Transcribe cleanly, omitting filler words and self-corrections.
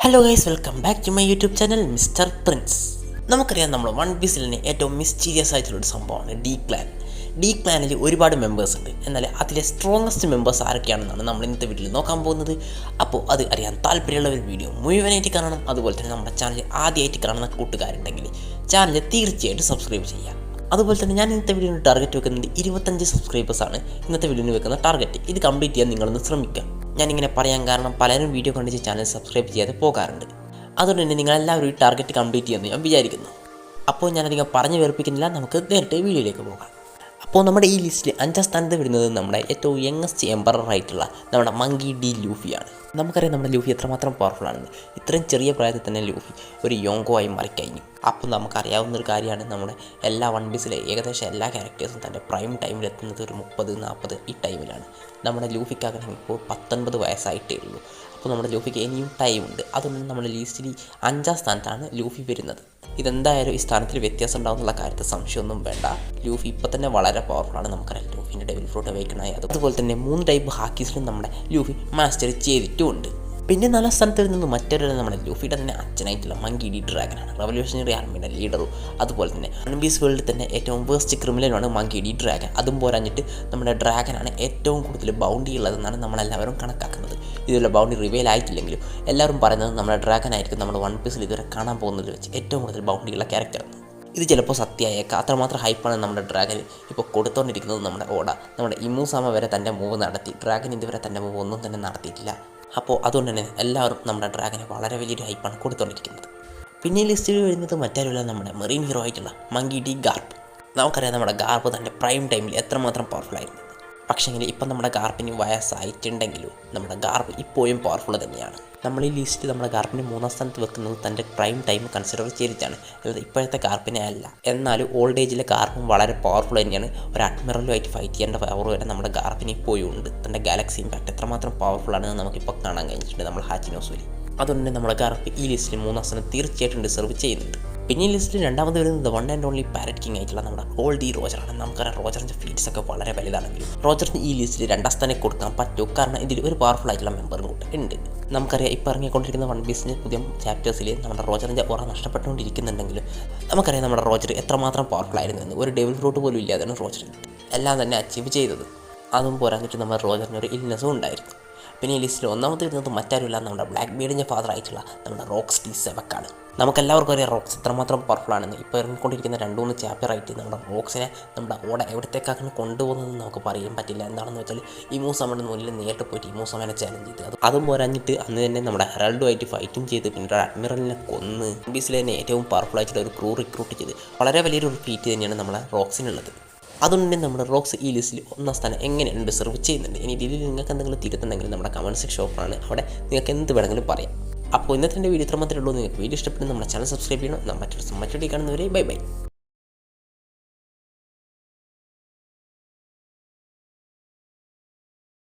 Hello guys, welcome back to my YouTube channel Mister Prince. നമുക്കറിയാം, നമ്മൾ one പീസിൽ തന്നെ ഏറ്റവും മിസ്റ്റീരിയസ് ആയിട്ടുള്ളൊരു സംഭവമാണ് ഡി ക്ലാൻ. ഡി ക്ലാനിൽ ഒരുപാട് മെമ്പേഴ്സ് ഉണ്ട്. എന്നാൽ അതിലെ സ്ട്രോങ്ങസ്റ്റ് മെമ്പേഴ്സ് ആരൊക്കെയാണെന്നാണ് നമ്മൾ ഇന്നത്തെ വീഡിയോയിൽ നോക്കാൻ പോകുന്നത്. അപ്പോൾ അത് അറിയാൻ താല്പര്യമുള്ള ഒരു വീഡിയോ മുഴുവനായിട്ട് കാണണം. അതുപോലെ തന്നെ നമ്മുടെ ചാനൽ ആദ്യമായിട്ട് കാണുന്ന കൂട്ടുകാരുണ്ടെങ്കിൽ ചാനൽ തീർച്ചയായിട്ടും സബ്സ്ക്രൈബ് ചെയ്യുക. അതുപോലെ തന്നെ ഞാൻ ഇന്നത്തെ വീഡിയോയിൽ ടാർഗറ്റ് വെക്കുന്നത് 25 സബ്സ്ക്രൈബേഴ്സാണ്. ഇന്നത്തെ വീഡിയോയിൽ വെക്കുന്ന ടാർഗറ്റ്. ഇത് കംപ്ലീറ്റ് ചെയ്യാൻ നിങ്ങളൊന്ന് ശ്രമിക്കുക. ഞാനിങ്ങനെ പറയാൻ കാരണം പലരും വീഡിയോ കണ്ടിച്ച് ചാനൽ സബ്സ്ക്രൈബ് ചെയ്യാതെ പോകാറുണ്ട്. അതുകൊണ്ട് തന്നെ നിങ്ങളെല്ലാവരും ഈ ടാർഗറ്റ് കംപ്ലീറ്റ് ചെയ്യുമെന്ന് ഞാൻ വിചാരിക്കുന്നു. അപ്പോൾ ഞാനധികം പറഞ്ഞു വേർപ്പിക്കുന്നില്ല, നമുക്ക് നേരിട്ട് വീഡിയോയിലേക്ക് പോകാം. അപ്പോൾ നമ്മുടെ ഈ ലിസ്റ്റിൽ 5ാം സ്ഥാനത്ത് വരുന്നത് നമ്മുടെ ഏറ്റവും യങ്ങസ്റ്റ് എംപറർ ആയിട്ടുള്ള നമ്മുടെ മങ്കി ഡി ലൂഫിയാണ്. നമുക്കറിയാം നമ്മുടെ ലൂഫി എത്രമാത്രം പവർഫുൾ ആണെന്ന്. ഇത്രയും ചെറിയ പ്രായത്തിൽ തന്നെ ലൂഫി ഒരു യോങ്കോ ആയി മാറിക്കഴിഞ്ഞു. അപ്പോൾ നമുക്കറിയാവുന്നൊരു കാര്യമാണ്, നമ്മുടെ എല്ലാ വൺ പീസിലെ ഏകദേശം എല്ലാ ക്യാരക്ടേഴ്സും തൻ്റെ പ്രൈം ടൈമിലെത്തുന്നത് ഒരു 30-40 ഈ ടൈമിലാണ്. നമ്മുടെ ലൂഫിക്കാകണമെങ്കിൽ ഇപ്പോൾ 19 വയസ്സായിട്ടേ ഉള്ളൂ. അപ്പോൾ നമ്മുടെ ലൂഫിക്ക് ഇനിയും ടൈമുണ്ട്. അതുകൊണ്ട് നമ്മുടെ ലിസ്റ്റിൽ 5ാം സ്ഥാനത്താണ് ലൂഫി വരുന്നത്. ഇതെന്തായാലും ഈ സ്ഥാനത്തിൽ വ്യത്യാസം ഉണ്ടാകുന്നുള്ള കാര്യത്തിൽ സംശയമൊന്നും വേണ്ട. ലൂഫി ഇപ്പോൾ തന്നെ വളരെ പവർഫുള്ളാണ്. നമുക്കറിയാം ലൂഫിൻ്റെ ഡെവിൽ ഫ്രൂട്ട് അവേക്കണായി. അതുപോലെ തന്നെ 3 ടൈപ്പ് ഹാക്കീസിലും നമ്മുടെ ലൂഫി മാസ്റ്റർ ചെയ്തിട്ടുമുണ്ട്. പിന്നെ 4ാം സ്ഥാനത്ത് വരുന്നത് മറ്റൊരു നമ്മുടെ ലൂഫിയുടെ തന്നെ അച്ഛനായിട്ടുള്ള മങ്കി ഡി ഡ്രാഗനാണ്. റവല്യൂഷണറി ആർമിയുടെ ലീഡറും അതുപോലെ തന്നെ വൺ പീസ് വേൾഡിൽ തന്നെ ഏറ്റവും വേസ്റ്റ് ക്രിമിനലുമാണ് മങ്കി ഡി ഡ്രാഗൻ. അതും പോരാഞ്ഞിട്ട് നമ്മുടെ ഡ്രാഗനാണ് ഏറ്റവും കൂടുതൽ ബൗണ്ടി ഉള്ളതെന്നാണ് നമ്മളെല്ലാവരും കണക്കാക്കുന്നത്. ഇതുപോലെ ബൗണ്ടി റിവീൽ ആയിട്ടില്ലെങ്കിലും എല്ലാവരും പറയുന്നത് നമ്മുടെ ഡ്രാഗൻ ആയിരിക്കും നമ്മൾ വൺ പീസിൽ ഇതുവരെ കാണാൻ പോകുന്നതിൽ വെച്ച് ഏറ്റവും കൂടുതൽ ബൗണ്ടിയുള്ള ക്യാരക്ടറാണ്. ഇത് ചിലപ്പോൾ സത്യമായേക്കാം. അത്രമാത്രം ഹൈപ്പാണ് നമ്മുടെ ഡ്രാഗൻ ഇപ്പോൾ കൊടുത്തുകൊണ്ടിരിക്കുന്നത്. നമ്മുടെ ഇമൂസാമ വരെ തൻ്റെ മൂവ് നടത്തി. ഡ്രാഗൻ ഇതുവരെ തൻ്റെ മൂവ് ഒന്നും തന്നെ നടത്തിയിട്ടില്ല. അപ്പോൾ അതുകൊണ്ട് തന്നെ എല്ലാവരും നമ്മുടെ ഡ്രാഗനെ വളരെ വലിയൊരു ഹൈപ്പാണ് കൊടുത്തുകൊണ്ടിരിക്കുന്നത്. പിന്നെ ഈ ലിസ്റ്റിൽ വരുന്നത് മറ്റാരുമില്ല, നമ്മുടെ മെറീൻ ഹീറോ ആയിട്ടുള്ള മങ്കി ഡി ഗാർപ്പ്. നമുക്കറിയാം നമ്മുടെ ഗാർപ്പ് തൻ്റെ പ്രൈം ടൈമിൽ എത്രമാത്രം പവർഫുൾ ആയിരുന്നു. പക്ഷേങ്കിൽ ഇപ്പം നമ്മുടെ ഗാർപ്പിന് വയസ്സായിട്ടുണ്ടെങ്കിലും നമ്മുടെ ഗാർപ്പ് ഇപ്പോഴും പവർഫുൾ തന്നെയാണ്. നമ്മൾ ഈ ലിസ്റ്റ് നമ്മുടെ ഗാർപ്പിന് 3ാം സ്ഥാനത്ത് വെക്കുന്നത് തൻ്റെ പ്രൈം ടൈം കൺസിഡർ ചെയ്തിട്ടാണ്. അതായത് ഇപ്പോഴത്തെ ഗാർപ്പിനെ അല്ല. എന്നാലും ഓൾഡ് ഏജിലെ ഗാർപ്പും വളരെ പവർഫുൾ തന്നെയാണ്. ഒരു അഡ്മിറലുമായിട്ട് ഫൈറ്റ് ചെയ്യേണ്ട പവർ വരെ നമ്മുടെ ഗാർപ്പിന് ഇപ്പോഴും ഉണ്ട്. തൻ്റെ ഗാലക്സി ഇമ്പാക്ട് എത്രമാത്രം പവർഫുൾ ആണെന്ന് നമുക്കിപ്പോൾ കാണാൻ കഴിഞ്ഞിട്ടുണ്ട് നമ്മൾ ഹാച്ചിനോസൂരി. അതുകൊണ്ട് തന്നെ നമ്മുടെ ഗാർപ്പ് ഈ ലിസ്റ്റിൽ 3ാം സ്ഥാനം തീർച്ചയായിട്ടും ഡിസർവ് ചെയ്യുന്നുണ്ട്. പിന്നെ ഈ ലിസ്റ്റിൽ 2ാമത് വരുന്നത് one and only parrot king ആയിട്ടുള്ള നമ്മുടെ ഗോൾഡി റോജറാണ്. നമുക്കറിയാം റോജറിൻ്റെ ഫീറ്റ്സ് ഒക്കെ വളരെ വലുതാണെങ്കിലും റോജറിന് ഈ ലിസ്റ്റിൽ 2ാം സ്ഥാനം കൊടുക്കാൻ പറ്റും. കാരണം ഇതിൽ ഒരു പവർഫുൾ ആയിട്ടുള്ള മെമ്പറും കൂടെ ഉണ്ട്. നമുക്കറിയാം ഇപ്പോൾ ഇറങ്ങിക്കൊണ്ടിരിക്കുന്ന വൺ പീസിൻ്റെ പുതിയ ചാപ്റ്റേഴ്സിൽ നമ്മുടെ റോജറിൻ്റെ ഓറ നഷ്ടപ്പെട്ടുകൊണ്ടിരിക്കുന്നുണ്ടെങ്കിലും നമുക്കറിയാം നമ്മുടെ റോജർ എത്രമാത്രം പവർഫുൾ ആയിരുന്നു എന്ന്. ഒരു ഡെവിൽ ഫ്രൂട്ട് പോലും ഇല്ലാതെയാണ് റോജർ എല്ലാം തന്നെ അച്ചീവ് ചെയ്തത്. അതും പോരാഞ്ഞിട്ട് നമ്മുടെ റോജറിന് ഒരു ഇൽനെസ്സും ഉണ്ടായിരുന്നു. പിന്നെ ഈ ലിസ്റ്റിൽ 1ാമത് വരുന്നത് മറ്റാരുമില്ല, നമ്മുടെ ബ്ലാക്ക് ബീഡിൻ്റെ ഫാദർ ആയിട്ടുള്ള നമ്മുടെ റോക്സ് ഡി സെവക്കാണ്. നമുക്കെല്ലാവർക്കും അറിയാം റോക്സ് എത്രമാത്രം പവർഫുൾ ആണെന്ന്. ഇപ്പോൾ ഇറങ്ങിക്കൊണ്ടിരിക്കുന്ന 2-3 ചാപ്റ്ററായിട്ട് നമ്മുടെ റോക്സിനെ നമ്മുടെ ഓട എവിടത്തേക്കാണ് കൊണ്ടുപോകുന്നതെന്ന് നമുക്ക് പറയാൻ പറ്റില്ല. എന്താണെന്ന് വെച്ചാൽ ഇമൂസമ്മയുടെ മുന്നിൽ നേരിട്ട് പോയിട്ട് ഇമൂസമ്മനെ ചാലഞ്ച് ചെയ്ത് അതും പോരാഞ്ഞിട്ട് അന്ന് തന്നെ നമ്മുടെ ഹെറാൾഡുമായിട്ട് ഫൈറ്റും ചെയ്ത് പിന്നെ അഡ്മിറലിനെ കൊന്ന് ബീസിലെ തന്നെ ഏറ്റവും പവർഫുൾ ആയിട്ടുള്ള ഒരു ക്രൂ റിക്രൂട്ട് ചെയ്ത് വളരെ വലിയൊരു ഫീറ്റ് തന്നെയാണ് നമ്മളെ റോക്സിനുള്ളത്. അതുകൊണ്ട് തന്നെ നമ്മുടെ റോക്സ് ഈ ലിസ്റ്റിൽ 1ാം സ്ഥാനം എങ്ങനെയാണ് ഡിസർവ് ചെയ്യുന്നുണ്ട്. ഇനി ഇതിൽ നിങ്ങൾക്ക് എന്തെങ്കിലും തിരുത്തുന്നെങ്കിൽ നമ്മുടെ കമൻറ്റ് സെക്ഷൻ ഓപ്പണാണ്. അവിടെ നിങ്ങൾക്ക് എന്ത് വേണമെങ്കിലും പറയാം. അപ്പോൾ ഇന്നത്തെ വീഡിയോ ഇത്ര മാത്രമേ ഉള്ളൂ. നിങ്ങൾക്ക് വീഡിയോ ഇഷ്ടപ്പെടുന്ന നമ്മുടെ ചാനൽ സബ്സ്ക്രൈബ് ചെയ്യണം. മറ്റൊരു കാണുന്നവരെ ബൈ ബൈ.